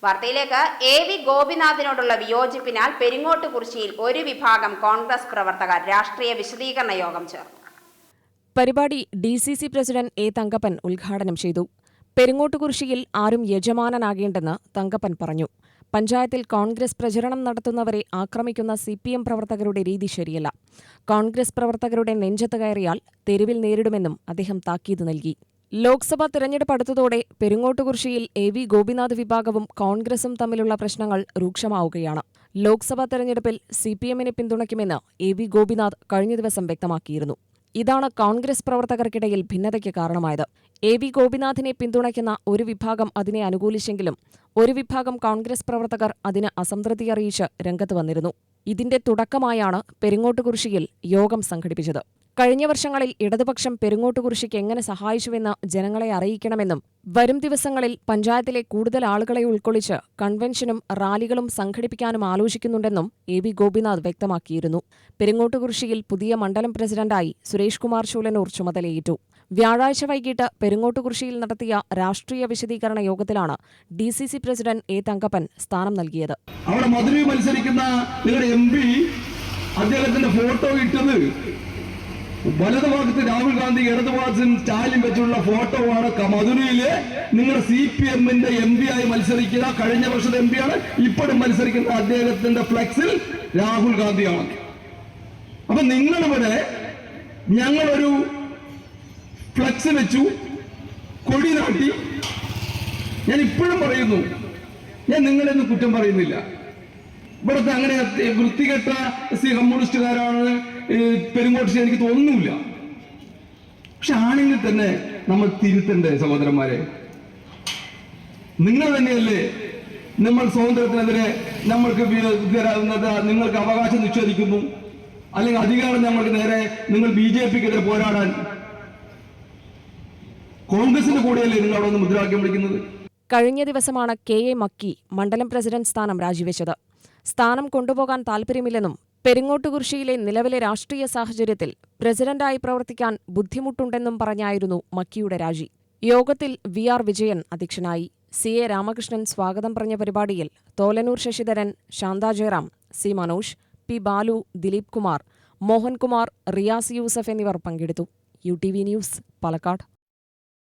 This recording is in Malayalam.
വാർത്തയിലേക്ക്. എ.വി. ഗോപിനാഥിനോടുള്ള വിയോജിപ്പിനാൽ പെരിങ്ങോട്ടുകുറിശ്ശിയിൽ ഒരു വിഭാഗം കോൺഗ്രസ് പ്രവർത്തകർ രാഷ്ട്രീയ വിശദീകരണ യോഗം ചേർന്നു. പരിപാടി DCC പ്രസിഡന്റ് എ. തങ്കപ്പൻ ഉദ്ഘാടനം ചെയ്തു. പെരിങ്ങോട്ടുകുറിശ്ശിയിൽ ആരും യജമാനനാകേണ്ടെന്ന് തങ്കപ്പൻ പറഞ്ഞു. പഞ്ചായത്തിൽ കോൺഗ്രസ് പ്രചരണം നടത്തുന്നവരെ ആക്രമിക്കുന്ന CPM പ്രവർത്തകരുടെ രീതി ശരിയല്ല. കോൺഗ്രസ് പ്രവർത്തകരുടെ നെഞ്ചത്ത് കയറിയാൽ തെരുവിൽ നേരിടുമെന്നും അദ്ദേഹം താക്കീത് നൽകി. ലോക്സഭാ തെരഞ്ഞെടുപ്പ് അടുത്തതോടെ പെരിങ്ങോട്ടുകുറിശ്ശിയിൽ എ.വി. ഗോപിനാഥ് വിഭാഗവും കോൺഗ്രസും തമ്മിലുള്ള പ്രശ്നങ്ങൾ രൂക്ഷമാവുകയാണ്. ലോക്സഭാ തെരഞ്ഞെടുപ്പിൽ CPM-നെ പിന്തുണയ്ക്കുമെന്ന് എ.വി. ഗോപിനാഥ് കഴിഞ്ഞ ദിവസം വ്യക്തമാക്കിയിരുന്നു. ഇതാണ് കോൺഗ്രസ് പ്രവർത്തകർക്കിടയിൽ ഭിന്നതയ്ക്ക് കാരണമായത്. എ.വി. ഗോപിനാഥിനെ പിന്തുണയ്ക്കുന്ന ഒരു വിഭാഗം അതിനെ അനുകൂലിച്ചെങ്കിലും ഒരു വിഭാഗം കോൺഗ്രസ് പ്രവർത്തകർ അതിന് അസംതൃപ്തി അറിയിച്ച് രംഗത്ത് വന്നിരുന്നു. ഇതിന്റെ തുടക്കമായാണ് പെരിങ്ങോട്ടുകുറിശ്ശിയിൽ യോഗം സംഘടിപ്പിച്ചത്. കഴിഞ്ഞ വർഷങ്ങളിൽ ഇടതുപക്ഷം പെരിങ്ങോട്ടുകുറിശ്ശിക്ക് എങ്ങനെ സഹായിച്ചുവെന്ന് ജനങ്ങളെ അറിയിക്കണമെന്നും വരും ദിവസങ്ങളിൽ പഞ്ചായത്തിലെ കൂടുതൽ ആളുകളെ ഉൾക്കൊള്ളിച്ച് കൺവെൻഷനും റാലികളും സംഘടിപ്പിക്കാനും ആലോചിക്കുന്നുണ്ടെന്നും എ.വി. ഗോപിനാഥ് വ്യക്തമാക്കിയിരുന്നു. പെരിങ്ങോട്ടുകുറിശ്ശിയിൽ പുതിയ മണ്ഡലം പ്രസിഡന്റായി സുരേഷ് കുമാർ ശൂലനൂർ ചുമതലയേറ്റു. വ്യാഴാഴ്ച വൈകിട്ട് പെരിങ്ങോട്ടുകുറിശ്ശിയിൽ നടത്തിയ രാഷ്ട്രീയ വിശദീകരണ യോഗത്തിലാണ് DCC പ്രസിഡന്റ് എ. തങ്കപ്പൻ സ്ഥാനം നൽകിയത്. അവിടെ മധുരയിൽ മത്സരിക്കുന്ന നിങ്ങളുടെ MP അദ്ദേഹത്തിന്റെ ഫോട്ടോ ഇട്ടത് വലതുഭാഗത്ത് രാഹുൽ ഗാന്ധി, ഇടതുഭാഗത്തും സ്റ്റാലിൻ വെച്ചുള്ള ഫോട്ടോ ആണ്. മധുരയില് നിങ്ങളുടെ CPM-ന്റെ MP ആയി മത്സരിക്കുന്ന കഴിഞ്ഞ വർഷത്തെ MP ആണ്. ഇപ്പോഴും മത്സരിക്കുന്ന അദ്ദേഹത്തിന്റെ ഫ്ലെക്സിൽ രാഹുൽ ഗാന്ധിയാണ്. അപ്പൊ നിങ്ങളിവിടെ ഞങ്ങളൊരു ഫ്ലെക്സ് വെച്ചു, കൊടി നാട്ടി. ഞാൻ ഇപ്പോഴും പറയുന്നു, ഞാൻ നിങ്ങളെയൊന്നും കുറ്റം പറയുന്നില്ല. ഇവിടുത്തെ അങ്ങനെ വൃത്തികെട്ട കമ്മ്യൂണിസ്റ്റുകാരാണ് പെരുങ്ങോട്ടുശ്ശേരി എനിക്ക് തോന്നുന്നില്ല. പക്ഷെ ആണെങ്കിൽ തന്നെ നമ്മൾ തിരുത്തണ്ടേ സഹോദരന്മാരെ? നിങ്ങൾ തന്നെയല്ലേ നമ്മൾ സ്വാതന്ത്ര്യത്തിനെതിരെ നമ്മൾക്ക് നിങ്ങൾക്ക് അവകാശം നിഷേധിക്കുന്നു, അല്ലെങ്കിൽ അധികാരം നമ്മൾക്ക് നേരെ നിങ്ങൾ BJP-ക്കെതിരെ പോരാടാൻ കോൺഗ്രസിന്റെ കൂടെയല്ലേ നിങ്ങൾ അവിടെ നിന്ന് മുദ്രാവാക്യം വിളിക്കുന്നത്? കഴിഞ്ഞ ദിവസമാണ് K.A. മക്കി മണ്ഡലം പ്രസിഡന്റ് സ്ഥാനം രാജിവെച്ചത്. സ്ഥാനം കൊണ്ടുപോകാൻ താൽപര്യമില്ലെന്നും പെരിങ്ങോട്ടുകുറിശ്ശിയിലെ നിലവിലെ രാഷ്ട്രീയ സാഹചര്യത്തിൽ പ്രസിഡന്റായി പ്രവർത്തിക്കാൻ ബുദ്ധിമുട്ടുണ്ടെന്നും പറഞ്ഞായിരുന്നു മക്കിയുടെ രാജി. യോഗത്തിൽ VR വിജയൻ അധ്യക്ഷനായി. CA രാമകൃഷ്ണൻ സ്വാഗതം പറഞ്ഞ പരിപാടിയിൽ തോലനൂർ ശശിധരൻ, ശാന്ത ജയറാം, C. മനോജ്, P. ബാലു, ദിലീപ് കുമാർ, മോഹൻകുമാർ, റിയാസ് യൂസഫ് എന്നിവർ പങ്കെടുത്തു. UTV news, Palakkad.